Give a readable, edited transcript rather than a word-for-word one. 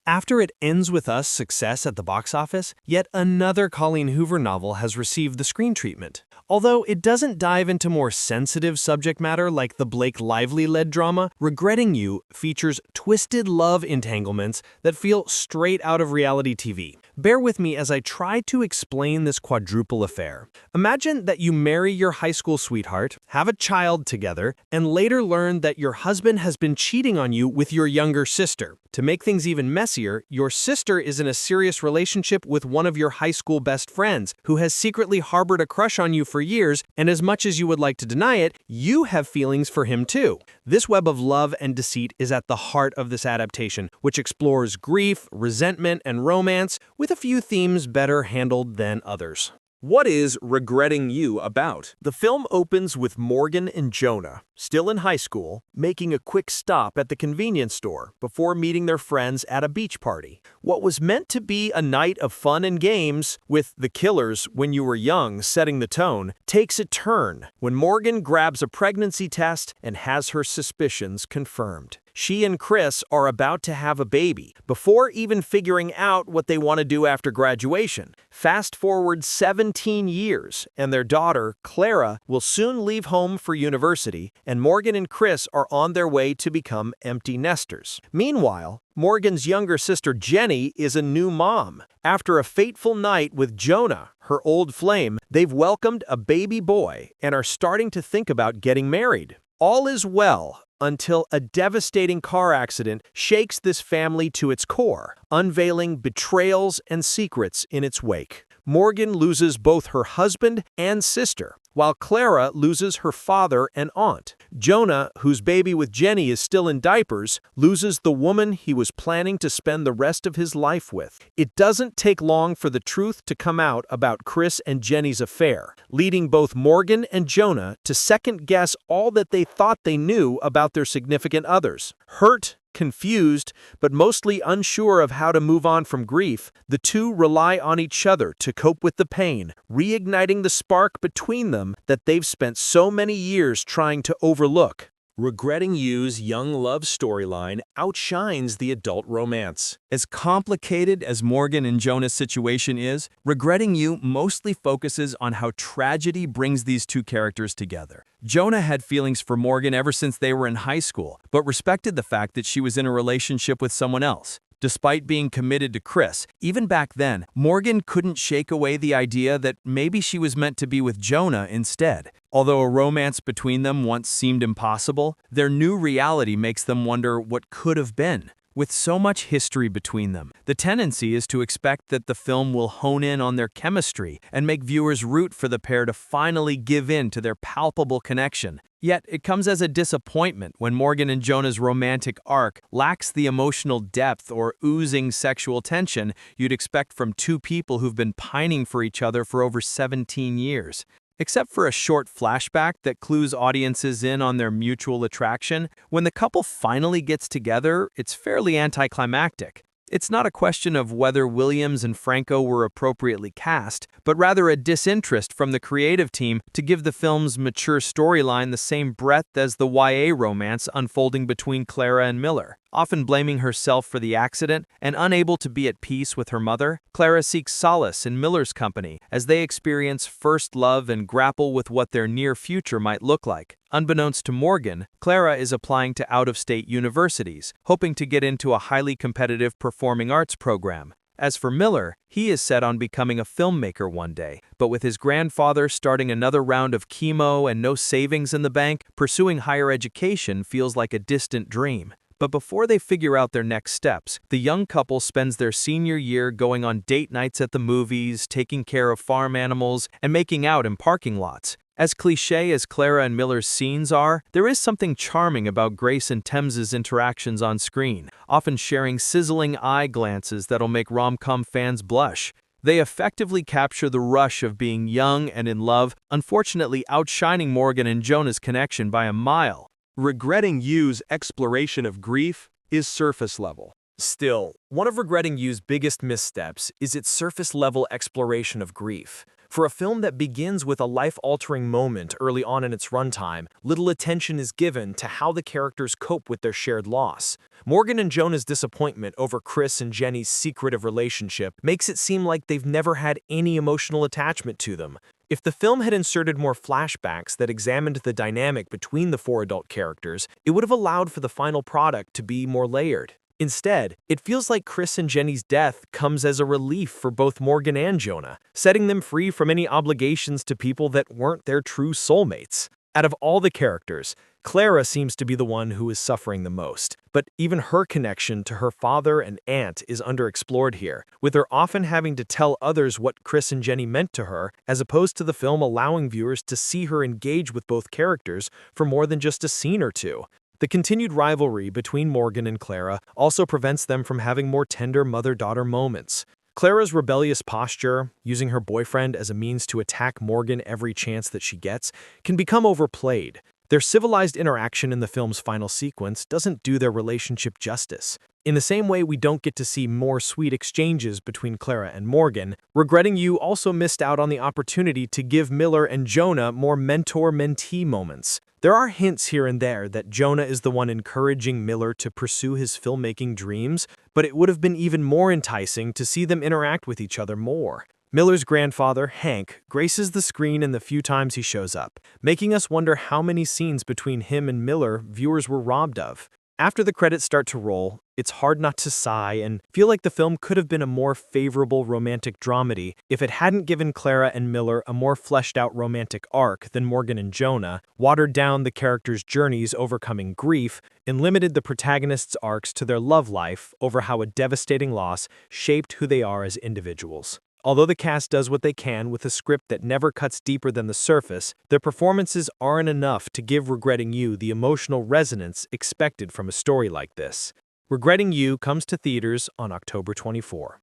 After It Ends With Us success at the box office, yet another Colleen Hoover novel has received the screen treatment. Although it doesn't dive into more sensitive subject matter like the Blake Lively-led drama, Regretting You features twisted love entanglements that feel straight out of reality TV. Bear with me as I try to explain this quadruple affair. Imagine that you marry your high school sweetheart, have a child together, and later learn that your husband has been cheating on you with your younger sister. To make things even messier, your sister is in a serious relationship with one of your high school best friends, who has secretly harbored a crush on you for years, and as much as you would like to deny it, you have feelings for him too. This web of love and deceit is at the heart of this adaptation, which explores grief, resentment, and romance, with a few themes better handled than others. What is Regretting You about? The film opens with Morgan and Jonah, still in high school, making a quick stop at the convenience store before meeting their friends at a beach party. What was meant to be a night of fun and games, with The Killers When You Were Young setting the tone, takes a turn when Morgan grabs a pregnancy test and has her suspicions confirmed. She and Chris are about to have a baby, before even figuring out what they want to do after graduation. Fast forward 17 years, and their daughter, Clara, will soon leave home for university, and Morgan and Chris are on their way to become empty nesters. Meanwhile, Morgan's younger sister Jenny is a new mom. After a fateful night with Jonah, her old flame, they've welcomed a baby boy and are starting to think about getting married. All is well, until a devastating car accident shakes this family to its core, unveiling betrayals and secrets in its wake. Morgan loses both her husband and sister, while Clara loses her father and aunt. Jonah, whose baby with Jenny is still in diapers, loses the woman he was planning to spend the rest of his life with. It doesn't take long for the truth to come out about Chris and Jenny's affair, leading both Morgan and Jonah to second-guess all that they thought they knew about their significant others. Hurt, confused, but mostly unsure of how to move on from grief, the two rely on each other to cope with the pain, reigniting the spark between them that they've spent so many years trying to overlook. Regretting You's young love storyline outshines the adult romance. As complicated as Morgan and Jonah's situation is, Regretting You mostly focuses on how tragedy brings these two characters together. Jonah had feelings for Morgan ever since they were in high school, but respected the fact that she was in a relationship with someone else. Despite being committed to Chris, even back then, Morgan couldn't shake away the idea that maybe she was meant to be with Jonah instead. Although a romance between them once seemed impossible, their new reality makes them wonder what could have been. With so much history between them, the tendency is to expect that the film will hone in on their chemistry and make viewers root for the pair to finally give in to their palpable connection. Yet, it comes as a disappointment when Morgan and Jonah's romantic arc lacks the emotional depth or oozing sexual tension you'd expect from two people who've been pining for each other for over 17 years. Except for a short flashback that clues audiences in on their mutual attraction, when the couple finally gets together, it's fairly anticlimactic. It's not a question of whether Williams and Franco were appropriately cast, but rather a disinterest from the creative team to give the film's mature storyline the same breadth as the YA romance unfolding between Clara and Miller. Often blaming herself for the accident and unable to be at peace with her mother, Clara seeks solace in Miller's company as they experience first love and grapple with what their near future might look like. Unbeknownst to Morgan, Clara is applying to out-of-state universities, hoping to get into a highly competitive performing arts program. As for Miller, he is set on becoming a filmmaker one day, but with his grandfather starting another round of chemo and no savings in the bank, pursuing higher education feels like a distant dream. But before they figure out their next steps, the young couple spends their senior year going on date nights at the movies, taking care of farm animals, and making out in parking lots. As cliché as Clara and Miller's scenes are, there is something charming about Grace and Thames's interactions on screen, often sharing sizzling eye glances that'll make rom-com fans blush. They effectively capture the rush of being young and in love, unfortunately outshining Morgan and Jonah's connection by a mile. Regretting You's exploration of grief is surface level. Still, one of Regretting You's biggest missteps is its surface-level exploration of grief. For a film that begins with a life-altering moment early on in its runtime, little attention is given to how the characters cope with their shared loss. Morgan and Jonah's disappointment over Chris and Jenny's secretive relationship makes it seem like they've never had any emotional attachment to them. If the film had inserted more flashbacks that examined the dynamic between the four adult characters, it would have allowed for the final product to be more layered. Instead, it feels like Chris and Jenny's death comes as a relief for both Morgan and Jonah, setting them free from any obligations to people that weren't their true soulmates. Out of all the characters, Clara seems to be the one who is suffering the most, but even her connection to her father and aunt is underexplored here, with her often having to tell others what Chris and Jenny meant to her, as opposed to the film allowing viewers to see her engage with both characters for more than just a scene or two. The continued rivalry between Morgan and Clara also prevents them from having more tender mother-daughter moments. Clara's rebellious posture, using her boyfriend as a means to attack Morgan every chance that she gets, can become overplayed. Their civilized interaction in the film's final sequence doesn't do their relationship justice. In the same way we don't get to see more sweet exchanges between Clara and Morgan, Regretting You also missed out on the opportunity to give Miller and Jonah more mentor-mentee moments. There are hints here and there that Jonah is the one encouraging Miller to pursue his filmmaking dreams, but it would have been even more enticing to see them interact with each other more. Miller's grandfather, Hank, graces the screen in the few times he shows up, making us wonder how many scenes between him and Miller viewers were robbed of. After the credits start to roll, it's hard not to sigh and feel like the film could have been a more favorable romantic dramedy if it hadn't given Clara and Miller a more fleshed-out romantic arc than Morgan and Jonah, watered down the characters' journeys overcoming grief, and limited the protagonists' arcs to their love life over how a devastating loss shaped who they are as individuals. Although the cast does what they can with a script that never cuts deeper than the surface, their performances aren't enough to give Regretting You the emotional resonance expected from a story like this. Regretting You comes to theaters on October 24.